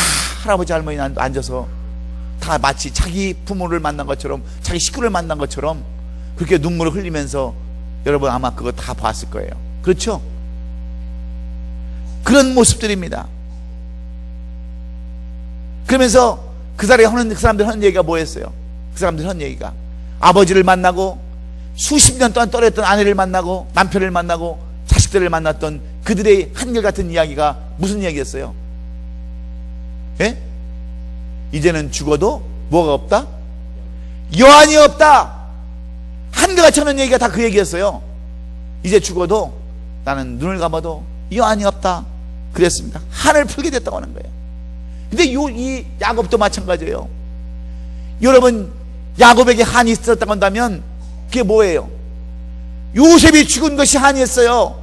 할아버지 할머니 앉아서 다 마치 자기 부모를 만난 것처럼 자기 식구를 만난 것처럼 그렇게 눈물을 흘리면서 여러분 아마 그거 다 봤을 거예요. 그렇죠? 그런 모습들입니다. 그러면서 그 사람들 하는 얘기가 뭐였어요? 그 사람들 하는 얘기가 아버지를 만나고 수십 년 동안 떨어졌던 아내를 만나고 남편을 만나고 자식들을 만났던 그들의 한결같은 이야기가 무슨 이야기였어요? 예? 이제는 죽어도 뭐가 없다? 여한이 없다. 한결같이 하는 얘기가 다 그 얘기였어요. 이제 죽어도 나는 눈을 감아도 여한이 없다. 그랬습니다. 한을 풀게 됐다고 하는 거예요. 근데 이 야곱도 마찬가지예요. 여러분 야곱에게 한이 있었다고 한다면 그게 뭐예요? 요셉이 죽은 것이 한이었어요.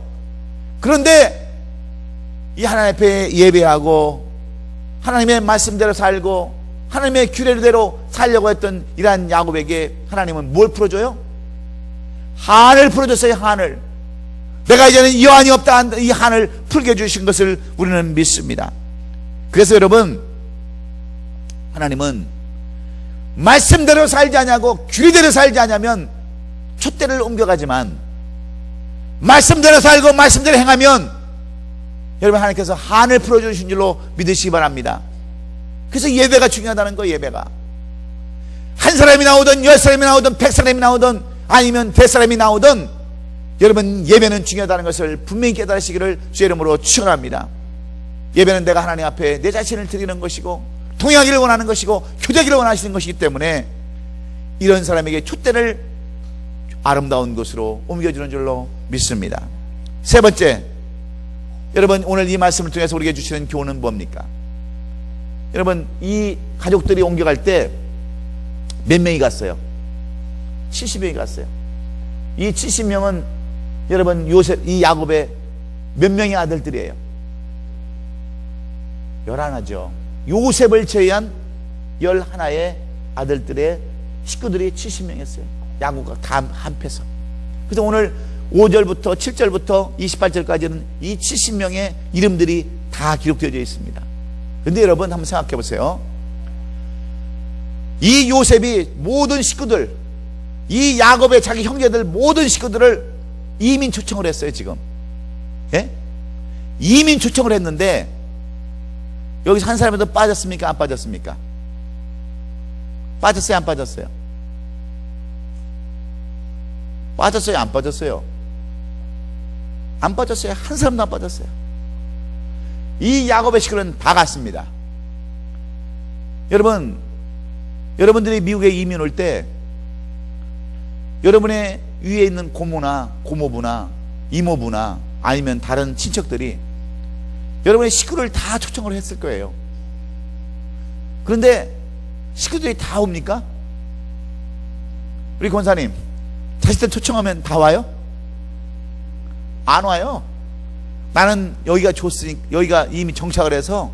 그런데 이 하나님 앞에 예배하고 하나님의 말씀대로 살고 하나님의 규례대로 살려고 했던 이러한 야곱에게 하나님은 뭘 풀어줘요? 한을 풀어줬어요. 한을. 내가 이제는 여한이 없다. 이 한을 풀게 해주신 것을 우리는 믿습니다. 그래서 여러분 하나님은 말씀대로 살지 않냐고 규례대로 살지 않냐면 촛대를 옮겨가지만 말씀대로 살고 말씀대로 행하면 여러분 하나님께서 한을 풀어주신 줄로 믿으시기 바랍니다. 그래서 예배가 중요하다는 거예요. 예배가 한 사람이 나오든 10사람이 나오든 100사람이 나오든 아니면 100사람이 나오든 여러분 예배는 중요하다는 것을 분명히 깨달으시기를 주의 이름으로 축원합니다. 예배는 내가 하나님 앞에 내 자신을 드리는 것이고 동행하기를 원하는 것이고 교제하기를 원하시는 것이기 때문에 이런 사람에게 촛대를 아름다운 것으로 옮겨주는 줄로 믿습니다. 세 번째, 여러분 오늘 이 말씀을 통해서 우리에게 주시는 교훈은 뭡니까? 여러분 이 가족들이 옮겨갈 때 몇 명이 갔어요? 70명이 갔어요. 이 70명은 여러분 이 야곱의 몇 명의 아들들이에요? 11죠. 요셉을 제외한 11의 아들들의 식구들이 70명이었어요. 야곱과 다 합해서. 그래서 오늘 5절부터 7절부터 28절까지는 이 70명의 이름들이 다 기록되어져 있습니다. 그런데 여러분 한번 생각해 보세요. 이 요셉이 모든 식구들, 이 야곱의 자기 형제들 모든 식구들을 이민 초청을 했어요. 지금 예? 이민 초청을 했는데 여기서 한 사람이라도 빠졌습니까? 안 빠졌습니까? 빠졌어요? 안 빠졌어요? 빠졌어요? 안 빠졌어요? 안 빠졌어요. 한 사람도 안 빠졌어요. 이 야곱의 식구는 다 갔습니다. 여러분들이 미국에 이민 올 때 여러분의 위에 있는 고모나 고모부나 이모부나 아니면 다른 친척들이 여러분의 식구를 다 초청을 했을 거예요. 그런데 식구들이 다 옵니까? 우리 권사님, 자식들 초청하면 다 와요? 안 와요. 나는 여기가 좋으니까, 여기가 이미 정착을 해서,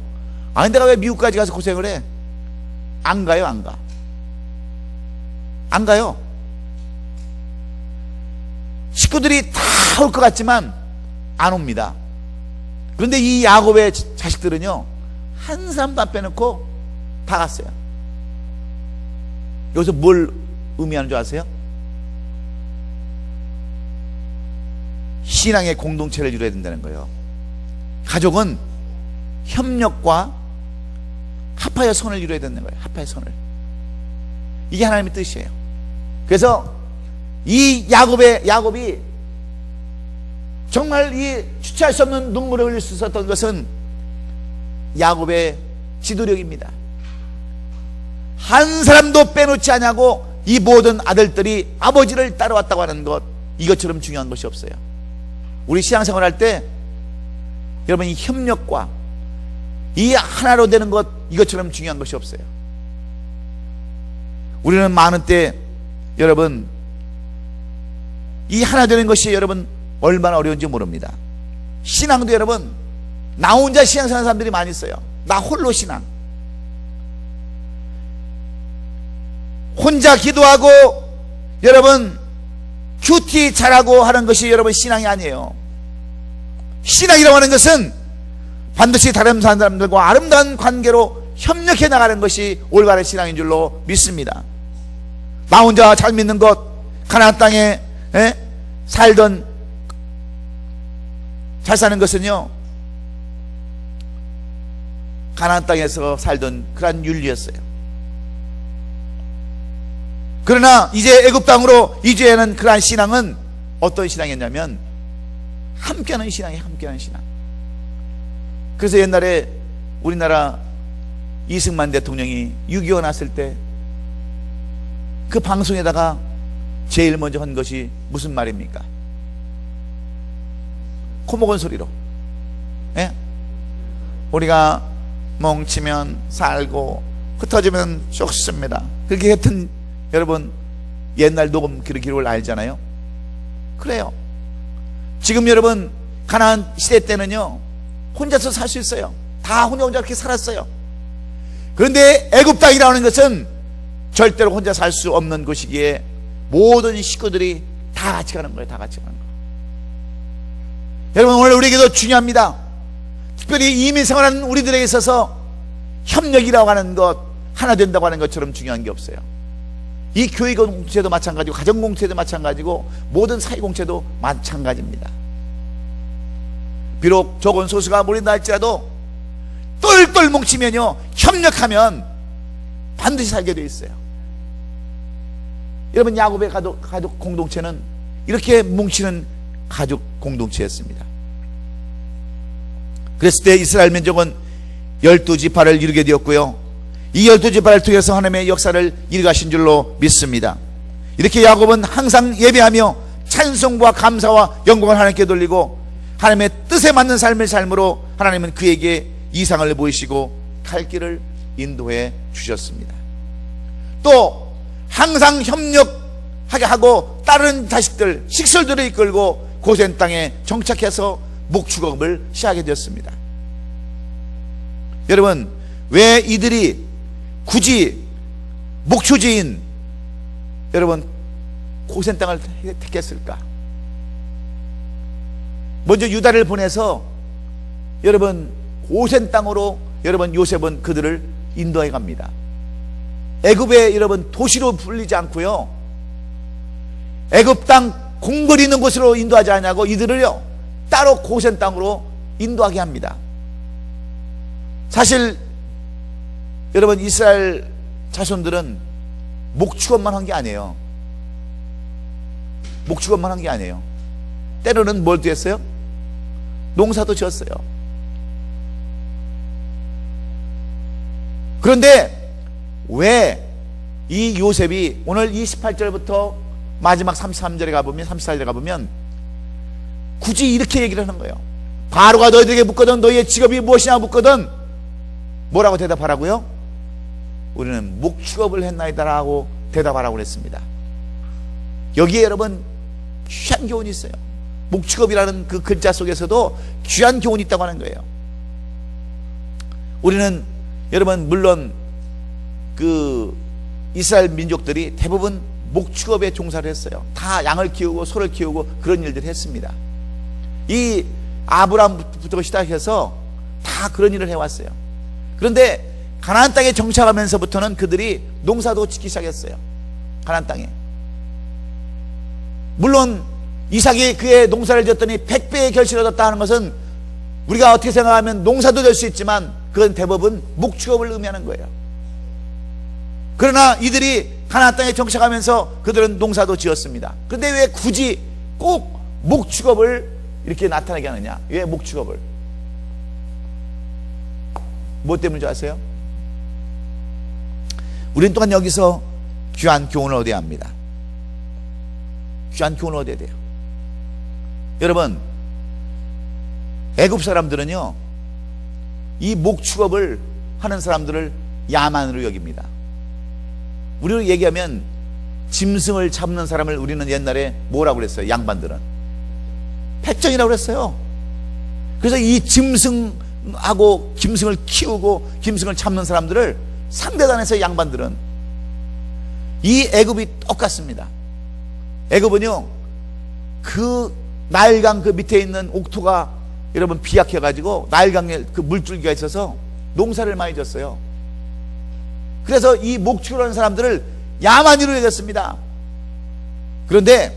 아니 내가 왜 미국까지 가서 고생을 해? 안 가요. 안 가. 안 가요. 식구들이 다 올 것 같지만 안 옵니다. 그런데 이 야곱의 자식들은요, 한 사람도 안 빼놓고 다 갔어요. 여기서 뭘 의미하는 줄 아세요? 신앙의 공동체를 이루어야 된다는 거예요. 가족은 협력과 합하여 선을 이루어야 된다는 거예요. 합하여 선을. 이게 하나님의 뜻이에요. 그래서 이 야곱이 정말 이 주체할 수 없는 눈물을 흘릴 수 있었던 것은 야곱의 지도력입니다. 한 사람도 빼놓지 않냐고 이 모든 아들들이 아버지를 따라왔다고 하는 것, 이것처럼 중요한 것이 없어요. 우리 신앙생활 할 때 여러분 이 협력과 이 하나로 되는 것, 이것처럼 중요한 것이 없어요. 우리는 많은 때 여러분 이 하나 되는 것이 여러분 얼마나 어려운지 모릅니다. 신앙도 여러분 나 혼자 신앙생활하는 사람들이 많이 있어요. 나 홀로 신앙. 혼자 기도하고 여러분 큐티 잘하고 하는 것이 여러분 신앙이 아니에요. 신앙이라고 하는 것은 반드시 다른 사람들과 아름다운 관계로 협력해 나가는 것이 올바른 신앙인 줄로 믿습니다. 나 혼자 잘 믿는 것, 가나안 땅에 살던 잘 사는 것은요 가나안 땅에서 살던 그런 윤리였어요. 그러나 이제 애굽 땅으로 이주하는 그러한 신앙은 어떤 신앙이었냐면 함께하는 신앙이에요. 함께하는 신앙. 그래서 옛날에 우리나라 이승만 대통령이 6.25 났을 때 그 방송에다가 제일 먼저 한 것이 무슨 말입니까? 코먹은 소리로 우리가 뭉치면 살고 흩어지면 죽습니다. 그렇게 했던 여러분 옛날 녹음 기록을 알잖아요. 그래요. 지금 여러분 가나안 시대 때는요 혼자서 살 수 있어요. 다 혼자 그렇게 살았어요. 그런데 애굽 땅이라는 것은 절대로 혼자 살 수 없는 곳이기에 모든 식구들이 다 같이 가는 거예요. 다 같이 가는 거예요. 여러분 오늘 우리에게도 중요합니다. 특별히 이민 생활하는 우리들에게 있어서 협력이라고 하는 것, 하나 된다고 하는 것처럼 중요한 게 없어요. 이 교회 공동체도 마찬가지고 가정 공동체도 마찬가지고 모든 사회 공동체도 마찬가지입니다. 비록 적은 소수가 모인다 할지라도 똘똘 뭉치면요 협력하면 반드시 살게 돼 있어요. 여러분 야곱의 가족 공동체는 이렇게 뭉치는 가족 공동체였습니다. 그랬을 때 이스라엘 민족은 12지파를 이루게 되었고요, 이 12지파를 통해서 하나님의 역사를 이루가신 줄로 믿습니다. 이렇게 야곱은 항상 예배하며 찬송과 감사와 영광을 하나님께 돌리고 하나님의 뜻에 맞는 삶을 삶으로 하나님은 그에게 이상을 보이시고 갈 길을 인도해 주셨습니다. 또 항상 협력하게 하고 다른 자식들, 식솔들을 이끌고 고센 땅에 정착해서 목축업을 시작하게 되었습니다. 여러분 왜 이들이 굳이 목초지인 여러분 고센 땅을 택했을까? 먼저 유다를 보내서 여러분 고센 땅으로 여러분 요셉은 그들을 인도해 갑니다. 애굽의 여러분 도시로 불리지 않고요 애굽 땅 궁궐이 있는 곳으로 인도하지 않냐고 이들을요 따로 고센 땅으로 인도하게 합니다. 사실 여러분 이스라엘 자손들은 목축업만 한 게 아니에요. 목축업만 한 게 아니에요. 때로는 뭘 했어요? 농사도 지었어요. 그런데 왜 이 요셉이 오늘 28절부터 마지막 33절에 가보면 34절에 가보면 굳이 이렇게 얘기를 하는 거예요. 바로가 너희들에게 묻거든 너희의 직업이 무엇이냐 묻거든 뭐라고 대답하라고요? 우리는 목축업을 했나이다라고 대답하라고 그랬습니다. 여기에 여러분 귀한 교훈이 있어요. 목축업이라는 그 글자 속에서도 귀한 교훈이 있다고 하는 거예요. 우리는 여러분 물론 그 이스라엘 민족들이 대부분 목축업에 종사를 했어요. 다 양을 키우고 소를 키우고 그런 일들을 했습니다. 이 아브라함부터 시작해서 다 그런 일을 해왔어요. 그런데 가나안 땅에 정착하면서부터는 그들이 농사도 짓기 시작했어요. 가나안 땅에. 물론 이삭이 그의 농사를 지었더니 100배의 결실을 얻었다 하는 것은 우리가 어떻게 생각하면 농사도 될 수 있지만 그건 대부분 목축업을 의미하는 거예요. 그러나 이들이 가나안 땅에 정착하면서 그들은 농사도 지었습니다. 그런데 왜 굳이 꼭 목축업을 이렇게 나타나게 하느냐? 왜 목축업을? 뭐 때문인 줄 아세요? 우리는 또한 여기서 귀한 교훈을 얻어야 합니다. 귀한 교훈을 얻어야 돼요. 여러분 애굽 사람들은요 이 목축업을 하는 사람들을 야만으로 여깁니다. 우리로 얘기하면 짐승을 잡는 사람을 우리는 옛날에 뭐라고 그랬어요? 양반들은 백정이라고 그랬어요. 그래서 이 짐승하고 짐승을 키우고 짐승을 잡는 사람들을 상대단에서 양반들은 이 애굽이 똑같습니다. 애굽은요 그 나일강 그 밑에 있는 옥토가 여러분 비약해 가지고 나일강에 그 물줄기가 있어서 농사를 많이 졌어요. 그래서 이 목축을 하는 사람들을 야만이로 여겼습니다. 그런데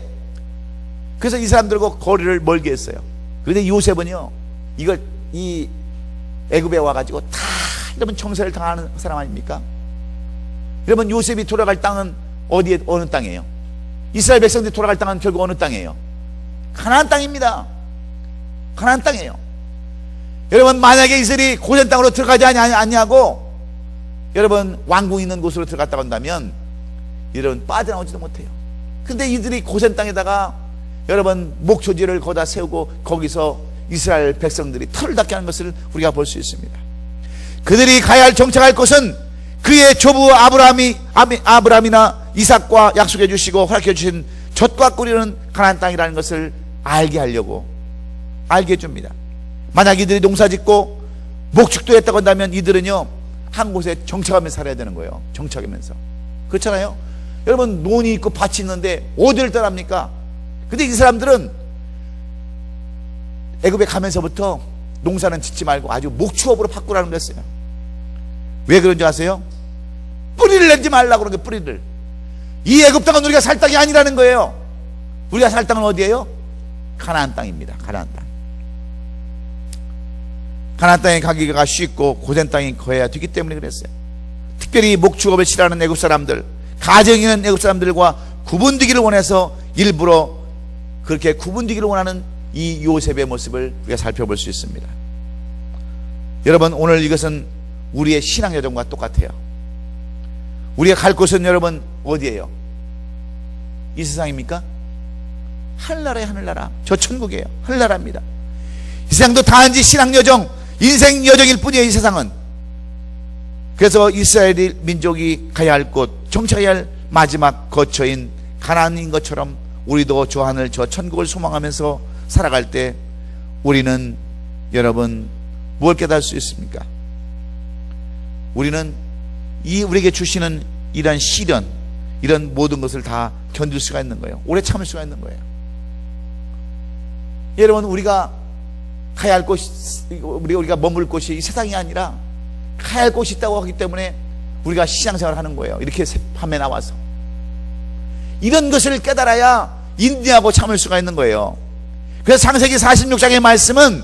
그래서 이 사람들과 거리를 멀게 했어요. 그런데 요셉은요 이걸 이 애굽에 와가지고 다 여러분 청사를 당하는 사람 아닙니까? 여러분 요셉이 돌아갈 땅은 어디에 어느 땅이에요? 이스라엘 백성들이 돌아갈 땅은 결국 어느 땅이에요? 가나안 땅입니다. 가나안 땅이에요. 여러분 만약에 이스라엘이 고센 땅으로 들어가지 않냐고 여러분 왕궁 있는 곳으로 들어갔다 온다면 여러분 빠져나오지도 못해요. 근데 이들이 고센 땅에다가 여러분 목초지를 거기다 세우고 거기서 이스라엘 백성들이 털을 닦게 하는 것을 우리가 볼 수 있습니다. 그들이 가야 할 정착할 곳은 그의 조부 아브라함이나 이삭과 약속해 주시고 허락해 주신 젖과 꿀이는 가나안 땅이라는 것을 알게 하려고 알게 해줍니다. 만약 이들이 농사 짓고 목축도 했다고 한다면 이들은요 한 곳에 정착하면서 살아야 되는 거예요. 정착하면서. 그렇잖아요. 여러분 논이 있고 밭이 있는데 어디를 떠납니까? 근데 이 사람들은 애굽에 가면서부터 농사는 짓지 말고 아주 목축업으로 바꾸라는 거였어요. 왜 그런지 아세요? 뿌리를 내지 말라고 그런 게 뿌리를. 이 애굽 땅은 우리가 살 땅이 아니라는 거예요. 우리가 살 땅은 어디예요? 가나안 땅입니다. 가나안 땅. 가나안 땅에 가기가 쉽고 고센 땅이 거해야 되기 때문에 그랬어요. 특별히 목축업을 싫어하는 애굽 사람들, 가정이 있는 애굽 사람들과 구분되기를 원해서 일부러 그렇게 구분되기를 원하는 이 요셉의 모습을 우리가 살펴볼 수 있습니다. 여러분 오늘 이것은 우리의 신앙 여정과 똑같아요. 우리가 갈 곳은 여러분 어디예요? 이 세상입니까? 하늘나라예요. 하늘나라. 저 천국이에요. 하늘나라입니다. 이 세상도 단지 신앙 여정, 인생 여정일 뿐이에요. 이 세상은. 그래서 이스라엘 민족이 가야 할 곳, 정착해야 할 마지막 거처인 가나안인 것처럼 우리도 저 하늘 저 천국을 소망하면서 살아갈 때 우리는 여러분 무엇을 깨달을 수 있습니까? 우리는 이 우리에게 주시는 이런 시련, 이런 모든 것을 다 견딜 수가 있는 거예요. 오래 참을 수가 있는 거예요. 여러분 우리가 가야 할 곳, 우리가 머물 곳이 이 세상이 아니라 가야 할 곳이 있다고 하기 때문에 우리가 신앙생활을 하는 거예요. 이렇게 밤에 나와서 이런 것을 깨달아야 인내하고 참을 수가 있는 거예요. 그래서 창세기 46장의 말씀은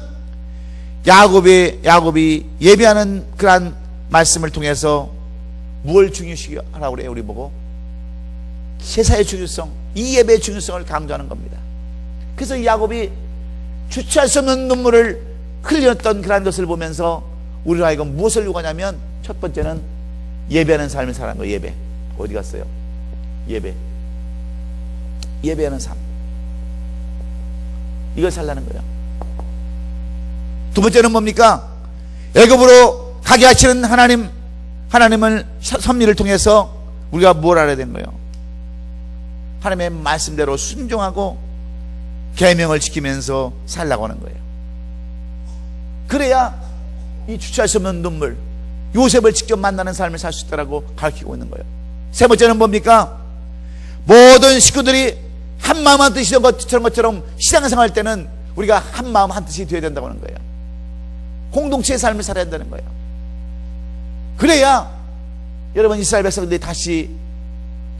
야곱이 예배하는 그러한 말씀을 통해서 무엇을 중요시하라고 그래요? 우리 보고 제사의 중요성, 이 예배의 중요성을 강조하는 겁니다. 그래서 야곱이 주체할 수 없는 눈물을 흘렸던 그런 것을 보면서 우리로 하여금 무엇을 요구하냐면 첫 번째는 예배하는 삶을 살아가는 거예요. 예배. 어디 갔어요? 예배하는 삶, 이걸 살라는 거예요. 두 번째는 뭡니까? 애굽으로 가게 하시는 하나님을 섭리를 통해서 우리가 뭘 알아야 되는 거예요? 하나님의 말씀대로 순종하고 계명을 지키면서 살라고 하는 거예요. 그래야 이 주체할 수 없는 눈물, 요셉을 직접 만나는 삶을 살 수 있다고 가르치고 있는 거예요. 세 번째는 뭡니까? 모든 식구들이 한 마음 한 뜻이던 것처럼 신앙생활 할 때는 우리가 한 마음 한 뜻이 되어야 된다고 하는 거예요. 공동체의 삶을 살아야 한다는 거예요. 그래야 여러분 이스라엘 백성들이 다시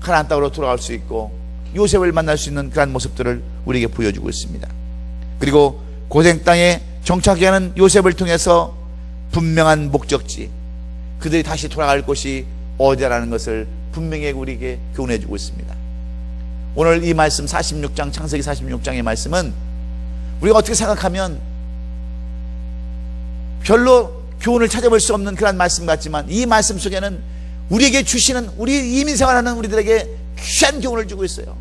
가나안 땅으로 돌아갈 수 있고 요셉을 만날 수 있는 그런 모습들을 우리에게 보여주고 있습니다. 그리고 고생 땅에 정착하게 하는 요셉을 통해서 분명한 목적지, 그들이 다시 돌아갈 곳이 어디라는 것을 분명히 우리에게 교훈해 주고 있습니다. 오늘 이 말씀 46장, 창세기 46장의 말씀은 우리가 어떻게 생각하면 별로 교훈을 찾아볼 수 없는 그런 말씀 같지만 이 말씀 속에는 우리에게 주시는, 우리 이민생활하는 우리들에게 귀한 교훈을 주고 있어요.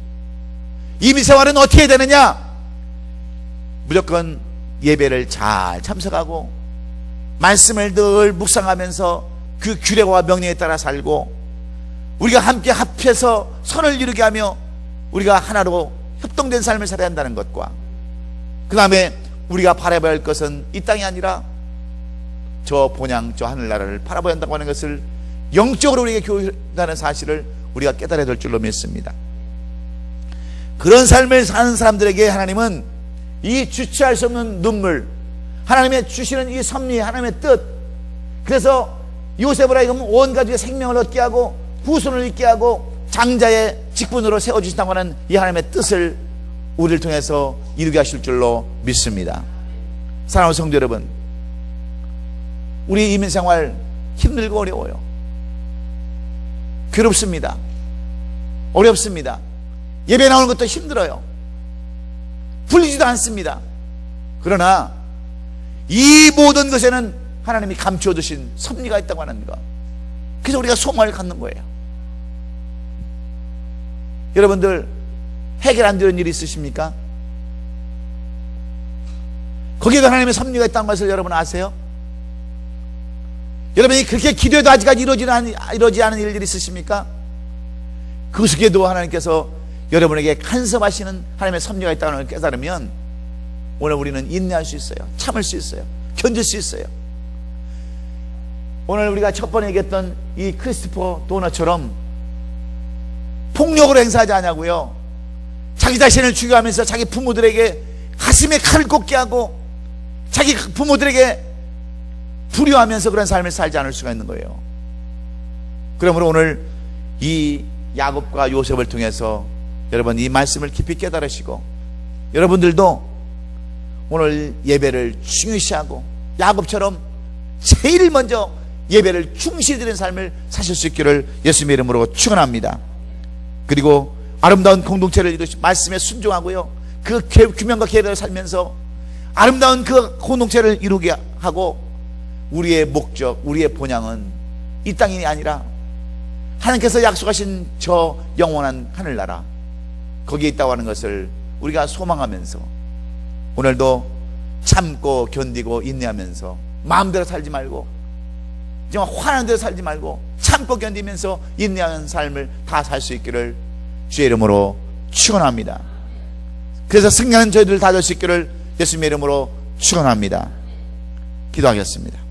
이민생활은 어떻게 해야 되느냐? 무조건 예배를 잘 참석하고 말씀을 늘 묵상하면서 그 규례와 명령에 따라 살고 우리가 함께 합해서 선을 이루게 하며 우리가 하나로 협동된 삶을 살아야 한다는 것과, 그 다음에 우리가 바라봐야 할 것은 이 땅이 아니라 저 본향, 저 하늘나라를 바라봐야 한다고 하는 것을 영적으로 우리에게 교육하는 사실을 우리가 깨달아야 될 줄로 믿습니다. 그런 삶을 사는 사람들에게 하나님은 이 주체할 수 없는 눈물, 하나님의 주시는 이 섭리, 하나님의 뜻, 그래서 요셉을 하여금 온 가족의 생명을 얻게 하고 후손을 있게 하고 장자의 직분으로 세워주신다고 하는 이 하나님의 뜻을 우리를 통해서 이루게 하실 줄로 믿습니다. 사랑하는 성도 여러분, 우리 이민생활 힘들고 어려워요. 괴롭습니다. 어렵습니다. 예배 나오는 것도 힘들어요. 풀리지도 않습니다. 그러나 이 모든 것에는 하나님이 감추어 두신 섭리가 있다고 하는 것, 그래서 우리가 소망을 갖는 거예요. 여러분들 해결 안 되는 일이 있으십니까? 거기에도 하나님의 섭리가 있다는 것을 여러분 아세요? 여러분이 그렇게 기도해도 아직까지 이루어지지 않은 일들이 있으십니까? 그 속에도 하나님께서 여러분에게 간섭하시는 하나님의 섭리가 있다는 걸 깨달으면 오늘 우리는 인내할 수 있어요. 참을 수 있어요. 견딜 수 있어요. 오늘 우리가 첫 번에 얘기했던 이 크리스토퍼 도너처럼 폭력으로 행사하지 않냐고요. 자기 자신을 죽여가면서 자기 부모들에게 가슴에 칼을 꽂게 하고 자기 부모들에게 불효하면서 그런 삶을 살지 않을 수가 있는 거예요. 그러므로 오늘 이 야곱과 요셉을 통해서 여러분 이 말씀을 깊이 깨달으시고, 여러분들도 오늘 예배를 중요시하고 야곱처럼 제일 먼저 예배를 중시 드리는 삶을 사실 수 있기를 예수님의 이름으로 축원합니다. 그리고 아름다운 공동체를 이루시 말씀에 순종하고요, 그 규명과 계획을 살면서 아름다운 그 공동체를 이루게 하고, 우리의 목적, 우리의 본향은 이 땅이 아니라 하나님께서 약속하신 저 영원한 하늘나라, 거기에 있다고 하는 것을 우리가 소망하면서 오늘도 참고 견디고 인내하면서 마음대로 살지 말고, 정말 화나는 대로 살지 말고 참고 견디면서 인내하는 삶을 다 살 수 있기를 주의 이름으로 축원합니다. 그래서 승리하는 저희들 다 될 수 있기를 예수님의 이름으로 축원합니다. 기도하겠습니다.